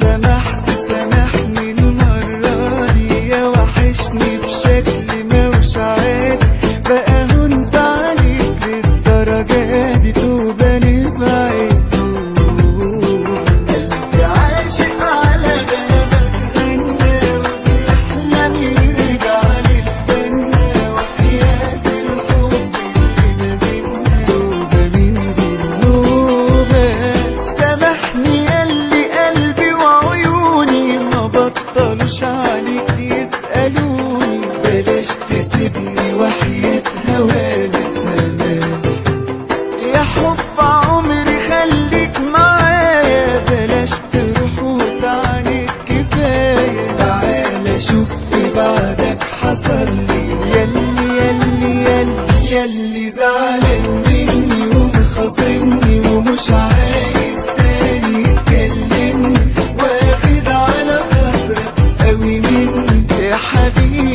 سمحت سامحني المرة دي، يا وحشني بشكل موش عادي، بقى هنت عليك للدرجة دي، توبة نبعد. قلبي عاشق على بابك غنى، وبيحلم يرجع للجنة، وحياة الحب اللي ما بينا توبة من دي النوبة. سامحني ياللي قلبي وعيوني ما بطلوش عليك يسألوني، بلاش تسيبني وحياة هوانا سلام، يا حب عمري خليك معايا، بلاش تروح وتعنيك كفاية، تعالى شوف ايه بعدك حصل لي، ياللي ياللي ياللي ياللي زعلان مني ومخاصمني ومش عايز تاني يكلمني، واخد على خاطرك قوي مني يا حبيبي.